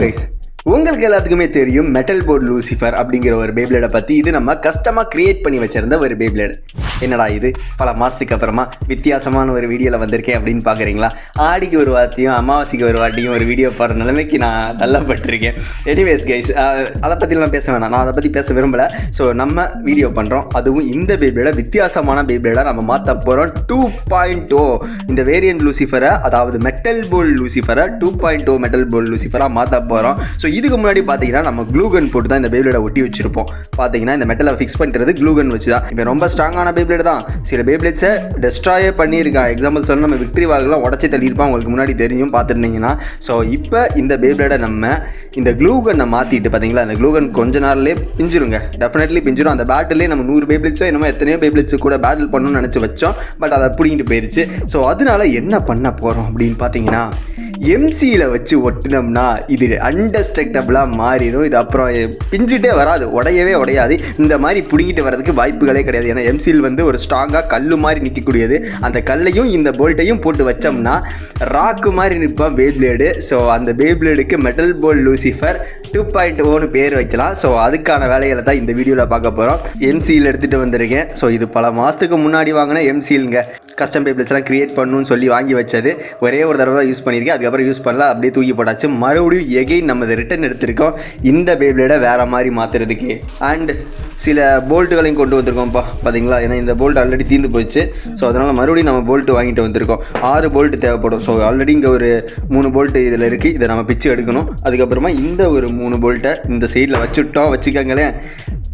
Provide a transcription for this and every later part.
Guys, உங்களுக்கு எல்லாத்துக்குமே தெரியும் மெட்டல் போர்ட் லூசிஃபர் அப்படிங்கிற ஒரு பேப்ளேடை பற்றி. இது நம்ம கஸ்டமாக கிரியேட் பண்ணி வச்சிருந்த ஒரு பேப்ளேடு. என்னடா இது பல மாதத்துக்கு அப்புறமா வித்தியாசமான ஒரு வீடியோவில் வந்திருக்கேன் அப்படின்னு பார்க்குறீங்களா? ஆடிக்கு ஒரு வார்த்தையும் அமாவாசைக்கு ஒரு வாட்டியும் ஒரு வீடியோ போடுற நிலைமைக்கு நான் தள்ளப்பட்டிருக்கேன். எனிவேஸ் கைஸ், அதை பற்றிலாம் பேச வேணாம், நான் அதை பற்றி பேச விரும்பலை. ஸோ நம்ம வீடியோ பண்ணுறோம், அதுவும் இந்த பேப்ளேடை வித்தியாசமான பேப்ளேடாக நம்ம மாற்ற போகிறோம். 2.0 இந்த வேரியன்ட் லூசிஃபரை, அதாவது மெட்டல் போர்ட் லூசிஃபரை 2.0 மெட்டல் போர்ட் லூசிஃபராக மாற்ற போகிறோம். ஸோ இதுக்கு முன்னாடி பார்த்தீங்கன்னா நம்ம க்ளூகன் போட்டு தான் இந்த பேப்ளேடை ஒட்டி வச்சிருப்போம். பார்த்தீங்கன்னா இந்த மெட்டலை ஃபிக்ஸ் பண்ணுறது க்ளூகன் வச்சு தான். இப்போ ரொம்ப ஸ்ட்ராங்கான பேப்ளேட் தான். சில பேப்ளேட்ஸை டெஸ்ட்ராயே பண்ணியிருக்கான். எக்ஸாம்பிள் சொன்னால் நம்ம விக்டரி வால்கெலாம் உடச்சி தள்ளியிருப்பான், உங்களுக்கு முன்னாடி தெரியும் பார்த்துருந்தீங்கன்னா. ஸோ இப்போ இந்த பேப்ளேடை நம்ம இந்த க்ளூகனை மாற்றிட்டு பார்த்தீங்களா, இந்த க்ளூகன் கொஞ்ச நாள்லேயே பிஞ்சிருங்க, டெஃபினெட்லி பிஞ்சிரும். அந்த பேட்டிலே நம்ம 100 பேப்ளேட்ஸோ என்னமோ எத்தனையோ பேப்ளேட்ஸு கூட பேட்டில் பண்ணணும்னு நினச்சி வச்சோம், பட் அதை பிடிங்கிட்டு போயிடுச்சு. ஸோ அதனால என்ன பண்ண போகிறோம் அப்படின்னு பார்த்தீங்கன்னா, எம்சியில் வச்சு ஒட்டினோம்னா இது அன்டஸ்ட்ரக்டபிளாக மாறிடும். இது அப்புறம் பிஞ்சிட்டே வராது, உடையவே உடையாது. இந்த மாதிரி பிடிங்கிட்டு வரதுக்கு வாய்ப்புகளே கிடையாது. ஏன்னா எம்சியில் வந்து ஒரு ஸ்ட்ராங்காக கல் மாதிரி நிற்கக்கூடியது. அந்த கல்லையும் இந்த போல்ட்டையும் போட்டு வச்சோம்னா ராக்கு மாதிரி நிற்பான் பேப்ளேடு. ஸோ அந்த பேப்ளேடுக்கு மெட்டல் போல்ட் லூசிஃபர் 2.0 பேர் வைக்கலாம். ஸோ அதுக்கான வேலைகளை தான் இந்த வீடியோவில் பார்க்க போகிறோம். எம்சியில் எடுத்துகிட்டு வந்திருக்கேன். ஸோ இது பல மாதத்துக்கு முன்னாடி வாங்கின எம்சிலுங்க. கஸ்டம் பேப்ளேட்ஸ்லாம் கிரியேட் பண்ணணும்னு சொல்லி வாங்கி வச்சது. ஒரே ஒரு தடவை தான் யூஸ் பண்ணியிருக்கேன், அதுக்கப்புறம் யூஸ் பண்ணல, அப்படியே தூக்கி போட்டாச்சு. மறுபடியும் எகெயின் நம்ம இதை ரிட்டன் எடுத்திருக்கோம் இந்த பேப்ளேடை வேறு மாதிரி மாற்றுறதுக்கு. அண்ட் சில போல்ட்டுகளையும் கொண்டு வந்திருக்கோம்ப்பா, பார்த்தீங்களா? ஏன்னா இந்த போல்ட் ஆல்ரெடி தீர்ந்து போயிடுச்சு. ஸோ அதனால் மறுபடியும் நம்ம போல்ட்டு வாங்கிட்டு வந்திருக்கோம். 6 போல்ட்டு தேவைப்படும். ஸோ ஆல்ரெடி இங்கே ஒரு 3 போல்ட்டு இதில் இருக்குது, இதை நம்ம பிச்சு எடுக்கணும். அதுக்கப்புறமா இந்த ஒரு 3 போல்ட்டை இந்த சைடில் வச்சுக்கோங்களேன்.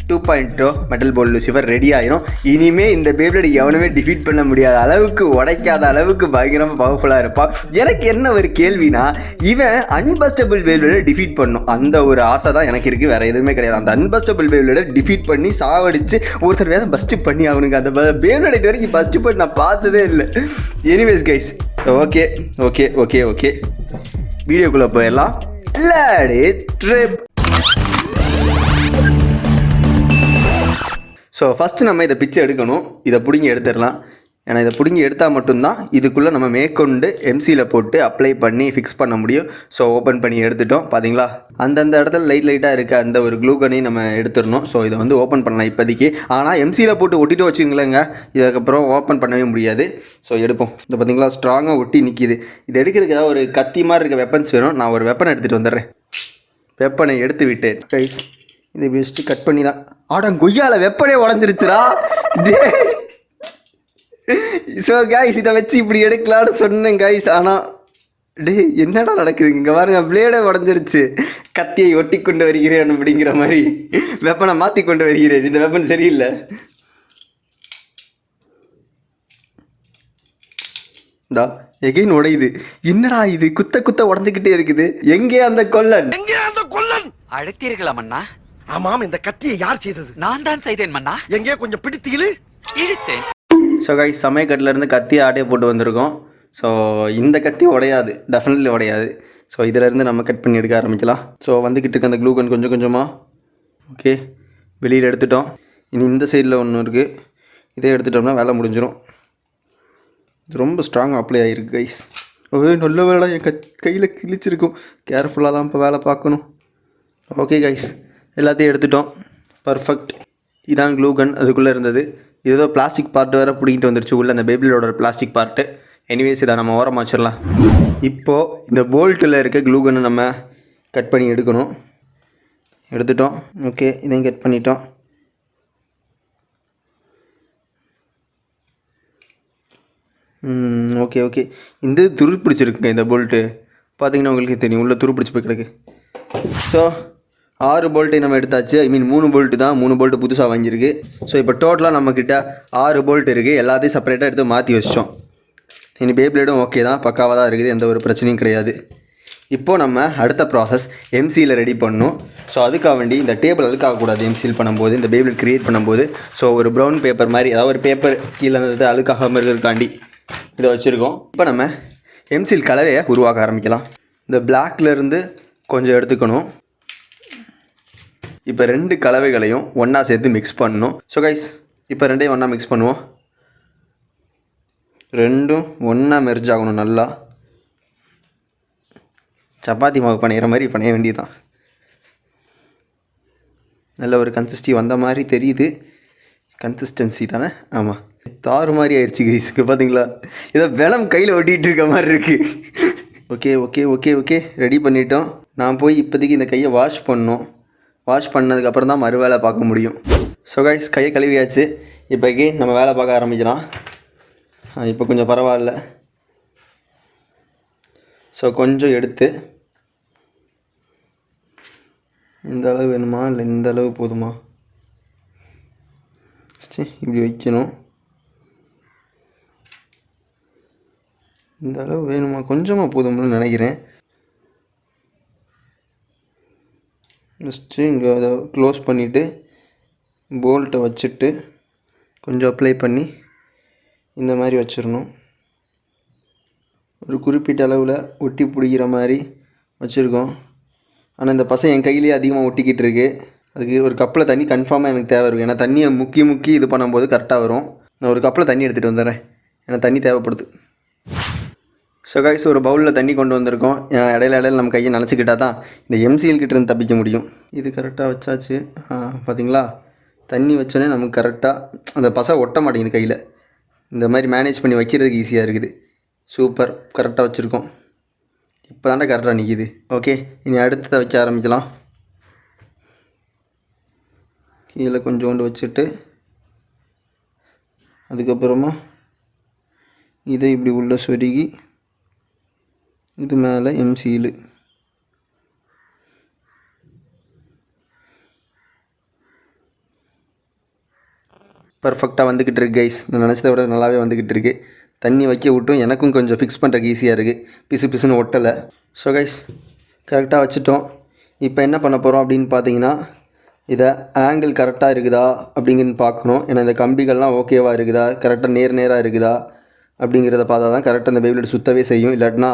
2.0 மெட்டல் போல்ட் லூசிஃபர் ரெடி ஆயிரும். இனிமே இந்த பேப்ளேட் எவனுமே டிஃபீட் பண்ண முடியாத அளவுக்கு, உடைக்காத அளவுக்கு பயங்கரமாக பவர்ஃபுல்லாக இருப்பான். எனக்கு என்ன ஒரு கேள்வினா, இவன் அன்பஸ்டபிள் பேப்ளேடை டிஃபீட் பண்ணும் அந்த ஒரு ஆசை தான் எனக்கு இருக்குது, வேறு எதுவுமே கிடையாது. அந்த அன்பஸ்டபிள் பேப்ளேடை டிஃபீட் பண்ணி சாவடிச்சு ஒருத்தர் வேறு பஸ்ட்டு பண்ணி அவனுக்கு அந்த பேப்ளேட் இது வரைக்கும் பஸ்ட்டு பண்ணி நான் பார்த்ததே இல்லை. Anyways guys, okay okay okay okay வீடியோக்குள்ளே போயிடலாம். ட்ரிப். ஸோ ஃபஸ்ட்டு நம்ம இதை பிச்சு எடுக்கணும். இதை பிடுங்கி எடுத்துடலாம். ஏன்னா இதை பிடுங்கி எடுத்தால் மட்டும்தான் இதுக்குள்ளே நம்ம மேற்கொண்டு எம்சியில் போட்டு அப்ளை பண்ணி ஃபிக்ஸ் பண்ண முடியும். ஸோ ஓப்பன் பண்ணி எடுத்துட்டோம். பார்த்தீங்களா, அந்தந்த இடத்துல லைட்டாக இருக்க அந்த ஒரு க்ளூகனையும் நம்ம எடுத்துடணும். ஸோ இதை வந்து ஓப்பன் பண்ணலாம் இப்போதைக்கு. ஆனால் எம்சியில் போட்டு ஒட்டிட்டு வச்சுங்களேங்க, இதுக்கப்புறம் ஓப்பன் பண்ணவே முடியாது. ஸோ எடுப்போம். இதை பார்த்தீங்களா, ஸ்ட்ராங்காக ஒட்டி நிற்கிது. இது எடுக்கிறதுக்கு ஏதாவது ஒரு கத்தி மாதிரி இருக்க வெப்பன்ஸ் வேணும். நான் ஒரு வெப்பனை எடுத்துகிட்டு வந்துடுறேன். வெப்பனை எடுத்து விட்டேன் கைஸ். இதை பெஸ்ட்டு கட் பண்ணி தான் கொய்யால வெப்பனே உடஞ்சிருச்சுரா. ஸோ கைஸ், இதை வச்சு இப்படி எடுக்கலான்னு சொன்னேன் கைஸ். ஆனால் என்னடா நடக்குது இங்கே பாருங்க, பிளேடே உடஞ்சிருச்சு. கத்தியை ஒட்டி கொண்டு வருகிறேன் அப்படிங்கிற மாதிரி வெப்பனை மாற்றி கொண்டு வருகிறேன். இந்த வெப்பன் சரியில்லை. இந்தா எகைன் உடையுது. என்னடா இது குத்த குத்த உடஞ்சிக்கிட்டே இருக்குது. எங்கே அந்த கொல்லன்? அழைத்தீர்களா மன்னா? ஆமாம், இந்த கத்தியை யார் செய்தது? நான் தான் செய்தேன் மன்னா. எங்கே கொஞ்சம் பிடித்து இழுத்தேன். ஸோ கைஸ், சமயக்கட்டிலேருந்து கத்தி ஆட்டையை போட்டு வந்திருக்கோம். ஸோ இந்த கத்தி உடையாது, டெஃபினெட்லி உடையாது. ஸோ இதிலேருந்து நம்ம கட் பண்ணி எடுக்க ஆரம்பிக்கலாம். ஸோ வந்துக்கிட்டு இருக்க அந்த க்ளூகன் கொஞ்சம் கொஞ்சமாக ஓகே வெளியில் எடுத்துட்டோம். இனி இந்த சைடில் ஒன்று இருக்குது, இதே எடுத்துட்டோம்னா வேலை முடிஞ்சிடும். இது ரொம்ப ஸ்ட்ராங் அப்ளை ஆகிருக்கு கைஸ். நல்ல வேலை என் கையில் கிழிச்சிருக்கும். கேர்ஃபுல்லாக தான் இப்போ வேலை பார்க்கணும். ஓகே கைஸ், எல்லாத்தையும் எடுத்துட்டோம். பர்ஃபெக்ட். இதான் க்ளூகன் அதுக்குள்ளே இருந்தது. இது ஏதோ பிளாஸ்டிக் பார்ட்டு வேறு பிடிக்கிட்டு வந்துருச்சு உள்ளே, அந்த பேப்ளேடோட பிளாஸ்டிக் பார்ட்டு. எனிவேஸ், இதை நம்ம ஓரமாக வச்சிடலாம். இப்போது இந்த போல்ட்டில் இருக்க க்ளூகனை நம்ம கட் பண்ணி எடுக்கணும். எடுத்துட்டோம். ஓகே, இதையும் கட் பண்ணிட்டோம். ஓகே ஓகே இந்த துரு பிடிச்சிருக்குங்க இந்த போல்ட்டு. பார்த்தீங்கன்னா உங்களுக்கு தெரியும், உள்ளே துரு பிடிச்சி போய் கிடக்கு. ஸோ 6 போல்ட்டை நம்ம எடுத்தாச்சு. ஐ மீன் 3 போல்ட்டு தான், 3 போல்ட்டு புதுசாக வாங்கியிருக்கு. ஸோ இப்போ டோட்டலாக நம்மக்கிட்ட 6 போல்ட் இருக்குது. எல்லாத்தையும் செப்பரேட்டாக எடுத்து மாற்றி வச்சிட்டோம். இனி பேப்ளேடும் ஓகே தான், பக்காவாக தான் இருக்குது, எந்த ஒரு பிரச்சனையும் கிடையாது. இப்போது நம்ம அடுத்த ப்ராசஸ் எம்சியில் ரெடி பண்ணணும். ஸோ அதுக்காக வேண்டி இந்த டேபிள் அழுக்காகக்கூடாது எம்சியில் பண்ணும்போது, இந்த பேப்ளேட் க்ரியேட் பண்ணும்போது. ஸோ ஒரு ப்ரௌன் பேப்பர் மாதிரி, அதாவது ஒரு பேப்பர் கீழே இருந்தது அழுக்காகாமல் இருக்கிறதுக்காண்டி இதை வச்சுருக்கோம். இப்போ நம்ம எம்சில் கலவையை உருவாக்க ஆரம்பிக்கலாம். இந்த பிளாக்லேருந்து கொஞ்சம் எடுத்துக்கணும். இப்போ 2 கலவைகளையும் ஒன்றா சேர்த்து மிக்ஸ் பண்ணணும். ஸோ கைஸ், இப்போ 2ஐயும் ஒன்றா மிக்ஸ் பண்ணுவோம். 2ம் ஒன்றா மெர்ஜ் ஆகணும் நல்லா. சப்பாத்தி மாவு பணையிற மாதிரி பணைய வேண்டியதுதான். நல்ல ஒரு கன்சிஸ்டி வந்த மாதிரி தெரியுது. கன்சிஸ்டன்சி தானே? ஆமாம், தாறு மாதிரி ஆயிடுச்சு கைஸுக்கு. பார்த்தீங்களா, ஏதோ வெளம் கையில் ஒட்டிகிட்டு இருக்க மாதிரி இருக்குது. Okay okay okay okay ready பண்ணிட்டோம். நான் போய் இப்போதைக்கு இந்த கையை வாஷ் பண்ணணும். வாஷ் பண்ணதுக்கப்புறம் தான் மறு வேலை பார்க்க முடியும். ஸோ கைஸ், கையை கழுவியாச்சு. இப்போக்கி நம்ம வேலை பார்க்க ஆரம்பிக்கலாம். இப்போ கொஞ்சம் பரவாயில்ல. ஸோ கொஞ்சம் எடுத்து இந்த அளவு வேணுமா இல்லை இந்த அளவு போதுமா? சரி, இப்படி வைக்கணும். இந்த அளவு வேணுமா? கொஞ்சமாக போதும்னு நினைக்கிறேன். ஜஸ்ட்டு இங்கே அதை க்ளோஸ் பண்ணிவிட்டு போல்ட்டை வச்சுட்டு கொஞ்சம் அப்ளை பண்ணி இந்த மாதிரி வச்சிடணும். ஒரு குறிப்பிட்ட அளவில் ஒட்டி பிடிக்கிற மாதிரி வச்சுருக்கோம். ஆனால் இந்த பசை என் கையிலேயே அதிகமாக ஒட்டிக்கிட்டு இருக்கு. அதுக்கு ஒரு கப்பில் தண்ணி கன்ஃபார்மாக எனக்கு தேவை இருக்கும். ஏன்னா தண்ணியை முக்கி இது பண்ணும்போது கரெக்டாக வரும். நான் ஒரு கப்பில் தண்ணி எடுத்துகிட்டு வந்துடுறேன். ஏன்னா தண்ணி தேவைப்படுது. ஸோ கைஸ், ஒரு பவுலில் தண்ணி கொண்டு வந்திருக்கோம். இடையில நம்ம கையை நினச்சிக்கிட்டா தான் இந்த எம்சிஎல் கிட்டேருந்து தப்பிக்க முடியும். இது கரெக்டாக வச்சாச்சு. பார்த்தீங்களா, தண்ணி வச்சோன்னே நமக்கு கரெக்டாக அந்த பசை ஒட்ட மாட்டேங்குது கையில். இந்த மாதிரி மேனேஜ் பண்ணி வைக்கிறதுக்கு ஈஸியாக இருக்குது. சூப்பர், கரெக்டாக வச்சுருக்கோம். இப்போ தாண்டா கரெக்டாக நிற்கிது. ஓகே, இனி அடுத்ததை வைக்க ஆரம்பிக்கலாம். கீழே கொஞ்சோண்டு வச்சுட்டு அதுக்கப்புறமா இதை இப்படி உள்ள சொருகி இது மேலே எம்சீலு. பர்ஃபெக்டாக வந்துக்கிட்டு இருக்கு கைஸ். நான் நினச்சதை விட நல்லாவே வந்துக்கிட்டு இருக்கு. தண்ணி வைக்க விட்டும் எனக்கும் கொஞ்சம் ஃபிக்ஸ் பண்ணுறதுக்கு ஈஸியாக இருக்குது. பிசுன்னு ஒட்டலை. ஸோ கைஸ், கரெக்டாக வச்சுட்டோம். இப்போ என்ன பண்ண போகிறோம் அப்படின்னு பார்த்தீங்கன்னா, இதை ஆங்கிள் கரெக்டாக இருக்குதா அப்படிங்கிறது பார்க்கணும். ஏன்னா இந்த கம்பிகள்லாம் ஓகேவாக இருக்குதா, கரெக்டாக நேராக இருக்குதா அப்படிங்கிறத பார்த்தா தான் கரெக்டாக இந்த பேப்லேட் சுற்றவே செய்யும். இல்லாட்டினா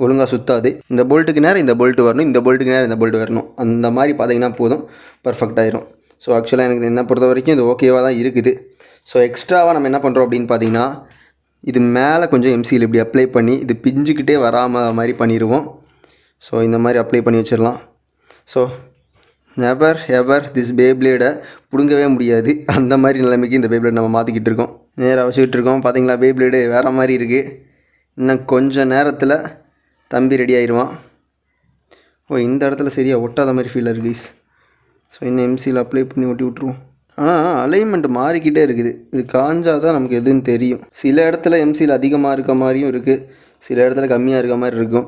ஒழுங்காக சுற்றாது. இந்த போல்ட்டுக்கு நேரம் இந்த போல்ட்டு வரணும், இந்த போல்ட்டுக்கு நேரம் இந்த போல்ட்டு வரணும். அந்த மாதிரி பார்த்தீங்கன்னா போதும், பர்ஃபெக்டாகிடும். ஸோ ஆக்சுவலாக எனக்கு என்ன பொறுத்த வரைக்கும் இது ஓகேவாக தான் இருக்குது. ஸோ எக்ஸ்ட்ராவாக நம்ம என்ன பண்ணுறோம் அப்படின்னு பார்த்தீங்கன்னா, இது மேலே கொஞ்சம் எம்சியில் இப்படி அப்ளை பண்ணி இது பிஞ்சுக்கிட்டே வராமல் மாதிரி பண்ணிடுவோம். ஸோ இந்த மாதிரி அப்ளை பண்ணி வச்சிடலாம். ஸோ நெவர் எவர் திஸ் பேப்லேடை பிடுங்கவே முடியாது. அந்த மாதிரி நிலைமைக்கு இந்த பேப்லேட் நம்ம மாற்றிக்கிட்டு இருக்கோம். நேராக வச்சுக்கிட்டு இருக்கோம். பார்த்தீங்களா, பேப்லேடு வேறு மாதிரி இருக்குது. இன்னும் கொஞ்சம் நேரத்தில் தம்பி ரெடி ஆயிடுவான். இந்த இடத்துல சரியாக ஒட்டாத மாதிரி ஃபீல் இருக்குது கைஸ். ஸோ இன்னும் எம்சியில் அப்ளை பண்ணி ஒட்டி விட்ருவோம். ஆனால் அலைன்மெண்ட் மாறிக்கிட்டே இருக்குது. இது காஞ்சால் தான் நமக்கு எதுன்னு தெரியும். சில இடத்துல எம்சியில் அதிகமாக இருக்க மாதிரியும் இருக்குது, சில இடத்துல கம்மியாக இருக்க மாதிரி இருக்கும்.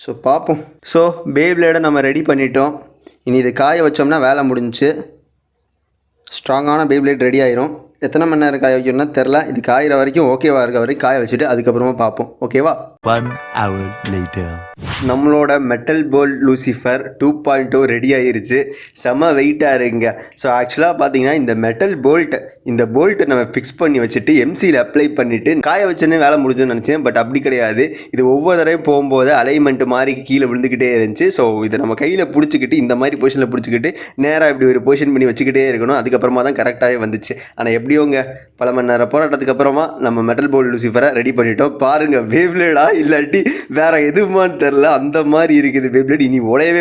ஸோ பார்ப்போம். ஸோ பேப்லேடை நம்ம ரெடி பண்ணிட்டோம். இனி இது காய வச்சோம்னா வேலை முடிஞ்சிச்சு. ஸ்ட்ராங்கான பேப்லேட் ரெடி ஆயிரும். எத்தனை மணி நேரம் காய வைக்கணும்னா தெரில. இது காயிற வரைக்கும் ஓகேவாக இருக்க வரைக்கும் காய வச்சுட்டு அதுக்கப்புறமா பார்ப்போம். ஓகேவா? 1 hour later. நம்மளோட மெட்டல் போல்ட் லூசிஃபர் 2.0 ரெடி ஆகிருச்சு. செம வெயிட்டாக இருக்குங்க. ஸோ ஆக்சுவலாக பார்த்தீங்கன்னா இந்த போல்ட்டை நம்ம ஃபிக்ஸ் பண்ணி வச்சுட்டு எம்சியில் அப்ளை பண்ணிவிட்டு காய வச்சுன்னு வேலை முடிஞ்சுன்னு நினச்சேன். பட் அப்படி கிடையாது. இது ஒவ்வொரு தடவையும் போகும்போது அலைன்மெண்ட் மாதிரி கீழே விழுந்துக்கிட்டே இருந்துச்சு. ஸோ இதை நம்ம கையில் பிடிச்சிக்கிட்டு இந்த மாதிரி பொசிஷனில் பிடிச்சிக்கிட்டு நேராக இப்படி ஒரு பொசிஷன் பண்ணி வச்சுக்கிட்டே இருக்கணும். அதுக்கப்புறமா தான் கரெக்டாகவே வந்துச்சு. ஆனால் எப்படியோங்க பல மணி நேரம் போராட்டத்துக்கு அப்புறமா நம்ம மெட்டல் போல்ட் லூசிஃபரை ரெடி பண்ணிட்டோம். பாருங்கள், பேப்லேடா இல்லாட்டி வேறு எதுவுமான்னு தெரில, அந்த மாதிரி இருக்குது பேப்லேட். இனி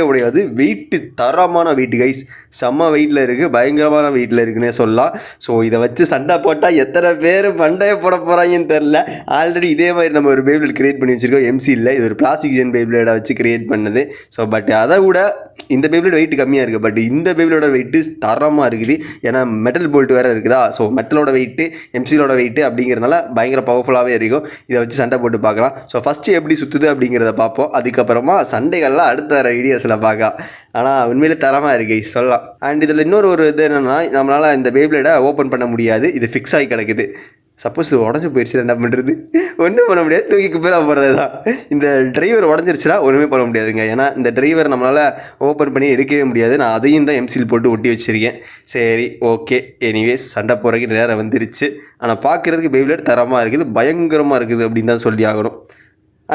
உடையாது. வெயிட்டு தரமான வெயிட் கைஸ். செம்ம வெயிட்டில் இருக்குது, பயங்கரமான வெயிட்டில் இருக்குன்னே சொல்லலாம். ஸோ இதை வச்சு சண்டை போட்டால் எத்தனை பேர் மண்டையை போட போகிறாங்கன்னு தெரில. ஆல்ரெடி இதே மாதிரி நம்ம ஒரு பேப்லேட் கிரியேட் பண்ணி வச்சுருக்கோம் எம்சியில். இது ஒரு பிளாஸ்டிக் ஜென் பேப்லேடை வச்சு கிரியேட் பண்ணது. ஸோ பட் அதை விட இந்த பேப்லேட் வெயிட் கம்மியாக இருக்குது. பட் இந்த பேப்லேடோட வெயிட்டு தரமாக இருக்குது. ஏன்னா மெட்டல் போல்ட் வேறு இருக்குதா. ஸோ மெட்டலோட வெயிட்டு எம்சிலோட வெயிட்டு அப்படிங்கிறதுனால பயங்கர பவர்ஃபுல்லாகவே இருக்கும். இதை வச்சு சண்டை போட்டு பார்க்கலாம். ஸோ ஃபஸ்ட்டு எப்படி சுற்றுது அப்படிங்கிறத பார்ப்போம். அதுக்கப்புறமா சண்டைகள்லாம் அடுத்த வீடியோஸில் பார்க்கலாம். ஆனால் உண்மையிலே தரமாக இருக்கு சொல்லலாம். அண்ட் இதில் இன்னொரு இது என்னென்னா, நம்மளால் இந்த பேப்லேடை ஓப்பன் பண்ண முடியாது. இது ஃபிக்ஸ் ஆகி கிடக்குது. சப்போஸ் இது உடஞ்சி போயிடுச்சுன்னா என்ன பண்ணுறது? ஒன்றும் பண்ண முடியாது, தூக்கிக்கு போய் போடுறது தான். இந்த டிரைவர் உடஞ்சிருச்சுன்னா ஒன்றுமே பண்ண முடியாதுங்க. ஏன்னா இந்த டிரைவர் நம்மளால் ஓப்பன் பண்ணி எடுக்கவே முடியாது. நான் அதையும் தான் எம்சில் போட்டு ஒட்டி வச்சுருக்கேன். சரி, ஓகே. எனிவேஸ், சண்டை போகிறதுக்கு நேரம் வந்துருச்சு. ஆனால் பார்க்குறதுக்கு பேப்லேட் தரமாக இருக்குது, பயங்கரமாக இருக்குது அப்படின்னு தான் சொல்லி ஆகணும்.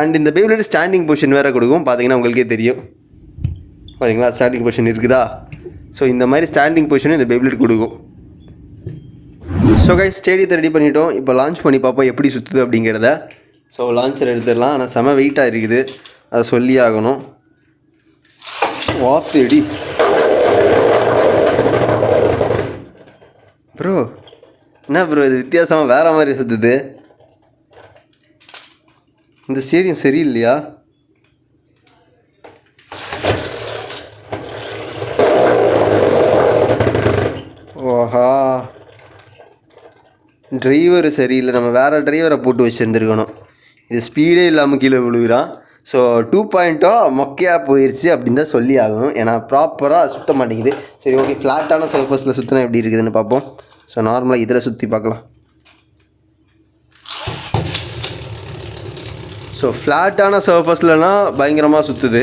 அண்ட் இந்த பேப்லேட் ஸ்டாண்டிங் பொசிஷன் வேறு கொடுக்கும். பார்த்தீங்கன்னா உங்களுக்கே தெரியும். பார்த்தீங்களா, ஸ்டாண்டிங் பொசிஷன் இருக்குதா. ஸோ இந்த மாதிரி ஸ்டாண்டிங் பொசிஷனும் இந்த பேப்லேட் கொடுக்கும். ஸோ கைஸ், ஸ்டேடியத்தை ரெடி பண்ணிட்டோம். இப்போ லான்ச் பண்ணி பார்ப்போம் எப்படி சுற்றுது அப்படிங்கிறத. ஸோ லான்ச்சர் எடுத்துடலாம். ஆனால் செம வெயிட்டாக இருக்குது, அதை சொல்லி ஆகணும். வாத்தேடி ப்ரோ, என்ன ப்ரோ இது வித்தியாசமாக வேற மாதிரி சுற்றுது? இந்த ஸ்டேடியம் சரியில்லையா? ஓஹா, டிரைவர் சரியில்லை. நம்ம வேறு டிரைவரை போட்டு வச்சுருந்துருக்கணும். இது ஸ்பீடே இல்லாமல் கீழே விழுகிறான். ஸோ 2.0 மொக்கையாக போயிடுச்சு அப்படின்னு தான் சொல்லி ஆகணும். ஏன்னா ப்ராப்பராக சுற்ற மாட்டேங்குது. சரி, ஓகே, ஃப்ளாட்டான சர்ஃபஸில் சுற்றினா எப்படி இருக்குதுன்னு பார்ப்போம். ஸோ நார்மலாக இதில் சுற்றி பார்க்கலாம். ஸோ ஃப்ளாட்டான சர்ஃபஸ்லனா பயங்கரமாக சுற்றுது.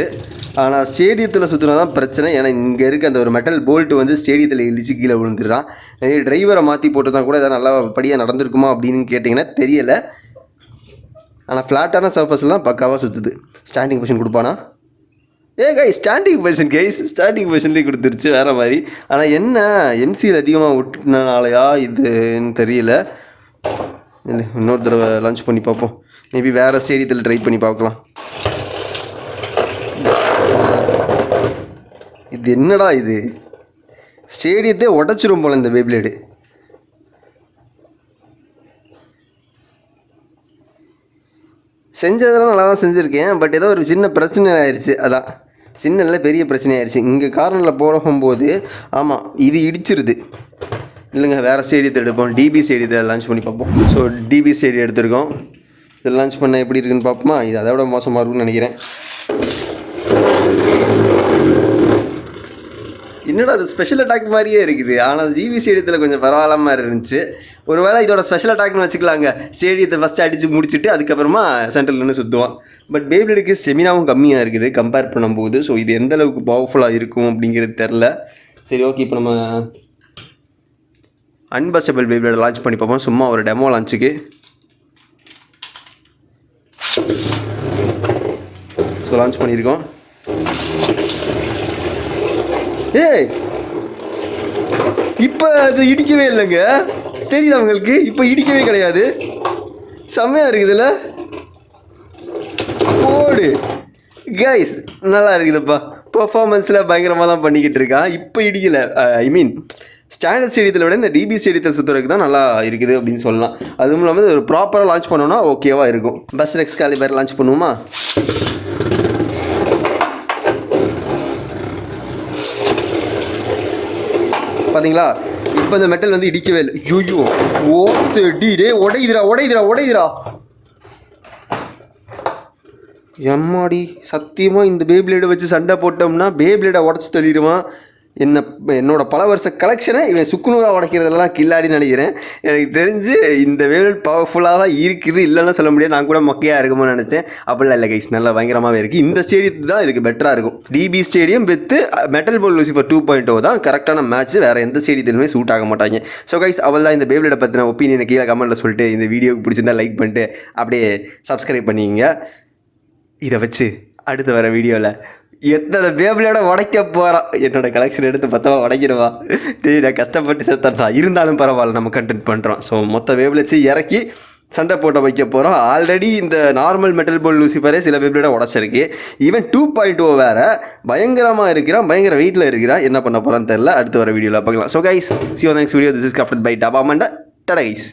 ஆனால் ஸ்டேடியத்தில் சுற்றினா தான் பிரச்சனை. ஏன்னா இங்கே இருக்க அந்த ஒரு மெட்டல் போல்ட்டு வந்து ஸ்டேடியத்தில் இழிச்சு கீழே விழுந்துடுறான். டிரைவரை மாற்றி போட்டு தான் கூட எதாவது நல்லா படியாக நடந்திருக்குமா அப்படின்னு கேட்டிங்கன்னா தெரியலை. ஆனால் ஃப்ளாட்டான சர்ஃபஸ்லாம் பக்காவாக சுற்றுது. ஸ்டாண்டிங் பொசிஷன் கொடுப்பானா? ஸ்டாண்டிங் பொசிஷன்லேயே கொடுத்துருச்சு வேறு மாதிரி. ஆனால் என்ன எம்சியில் அதிகமாக விட்டுனாலையா இதுன்னு தெரியல. இல்லை, இன்னொரு தடவை லான்ச் பண்ணி பார்ப்போம். மேபி வேறு ஸ்டேடியத்தில் ட்ரை பண்ணி பார்க்கலாம். இது என்னடா இது? ஸ்டேடியத்தை உடச்சிரும் போல் இந்த பேப்ளேடு. செஞ்சதெல்லாம் நல்லா தான் செஞ்சுருக்கேன். பட் ஏதோ ஒரு சின்ன பிரச்சனை ஆயிடுச்சு. அதான் சின்ன இல்லை, பெரிய பிரச்சனை ஆயிடுச்சு. இங்கே கார்னரில் போகும்போது ஆமாம் இது இடிச்சிருது. இல்லைங்க, வேறு ஸ்டேடியத்தை எடுப்போம். டிபி ஸ்டேடியத்தை லான்ச் பண்ணி பார்ப்போம். ஸோ டிபி ஸ்டேடியம் எடுத்திருக்கோம். இதை லான்ச் பண்ண எப்படி இருக்குன்னு பார்ப்போமா? இது அதை விட மோசமாக இருக்கும்னு நினைக்கிறேன். என்னடா அது ஸ்பெஷல் அட்டாக் மாதிரியே இருக்குது. ஆனால் ஜிபி ஸ்டேடியத்தில் கொஞ்சம் பரவாயில்ல மாதிரி இருந்துச்சு. ஒருவேளை இதோட ஸ்பெஷல் அட்டாக்னு வச்சுக்கலாங்க. ஸ்டேடியத்தை ஃபஸ்ட்டு அடித்து முடிச்சுட்டு அதுக்கப்புறமா சென்ட்ரல் நின்று சுற்றுவான். பட் பேப்ளேடுக்கு ஸ்டெமினாவும் கம்மியாக இருக்குது கம்பேர் பண்ணும்போது. ஸோ இது எந்த அளவுக்கு பவர்ஃபுல்லாக இருக்கும் அப்படிங்கிறது தெரில. சரி, ஓகே, இப்போ நம்ம அன்பஸ்டபிள் பேப்ளேடை லான்ச் பண்ணி பார்ப்போம். சும்மா ஒரு டெமோ லான்ச்சுக்கு. ஸோ லான்ச் பண்ணியிருக்கோம். இப்போ அது இடிக்கவே இல்லைங்க, தெரியுது அவங்களுக்கு. இப்போ இடிக்கவே கிடையாது. செம்மையாக இருக்குதுல்ல? ஓடு கைஸ், நல்லா இருக்குதுப்பா. பர்ஃபார்மன்ஸில் பயங்கரமாக தான் பண்ணிக்கிட்டு இருக்கான். இப்போ இடிக்கலை. ஐ மீன் ஸ்டாண்டர்ட் ஸ்டேடியத்தில் விட இந்த டிபி ஸ்டேடியத்தை சுற்றுறதுக்கு தான் நல்லா இருக்குது அப்படின்னு சொல்லலாம். அதுவும் இல்லாமல் ஒரு ப்ராப்பராக லான்ச் பண்ணோன்னா ஓகேவாக இருக்கும். பஸ்டர் எக்ஸ்காலிபர் லான்ச் பண்ணுவோமா? பார்த்தீங்களா, இப்போ இந்த மெட்டல் வந்து இடிக்கவே இல்லை. ஐயோ, ஓடே உடையுதுடா. எம்மாடி, சத்தியமாக இந்த பேப்ளேடை வச்சு சண்டை போட்டோம்னா பேப்ளேடை உடச்சி தள்ளிடுவான். என்னோட பல வருஷ கலெக்ஷனை இவன் சுக்குநூறாக உடைக்கிறதெல்லாம் கில்லாடின்னு நினைக்கிறேன். எனக்கு தெரிஞ்சு இந்த பேப்ளேட் பவர்ஃபுல்லாக தான் இருக்குது, இல்லைன்னா சொல்ல முடியாது. நான் கூட மொக்கையாக இருக்குமோன்னு நினச்சேன். அப்படிலாம் இல்லை கைஸ், நல்லா பயங்கரமாகவே இருக்குது. இந்த ஸ்டேடியத்து தான் இதுக்கு பெட்டராக இருக்கும். DB stadium with metal ball Lucifer 2.0 தான் கரெக்டான மேட்ச். வேறு எந்த ஸ்டேடியத்திலுமே சூட் ஆக மாட்டாங்க. ஸோ கைஸ், அவள் தான் இந்த பேப்ளேட்டை பற்றின ஒப்பீனியனை கீழே கமெண்ட்டில் சொல்லிட்டு இந்த வீடியோக்கு பிடிச்சிருந்தா லைக் பண்ணிட்டு அப்படியே சப்ஸ்கிரைப் பண்ணிக்கிங்க. இதை வச்சு அடுத்து வர வீடியோவில் எத்தனை பேப்ளேட உடைக்க போகிறான். என்னோட கலெக்ஷன் எடுத்து பத்தவா உடைக்கிறவா? நான் கஷ்டப்பட்டு சேர்த்தா இருந்தாலும் பரவாயில்ல, நம்ம கண்டென்ட் பண்ணுறோம். ஸோ மொத்த பேப்ளேட்ஸை இறக்கி சண்டை போட்ட வைக்க போகிறோம். ஆல்ரெடி இந்த நார்மல் மெட்டல் போல் லூசிஃபரே சில பேப்ளேட உடச்சிருக்கு. ஈவன் 2.0 வேறு பயங்கரமாக இருக்கிறான், பயங்கர வெயிட்டில் இருக்கிறான். என்ன பண்ண போகிறான்னு தெரில. அடுத்து வர வீடியோவில் பார்க்கலாம். So guys, see you on the next video. This is crafted by Daba Manda. Tada guys.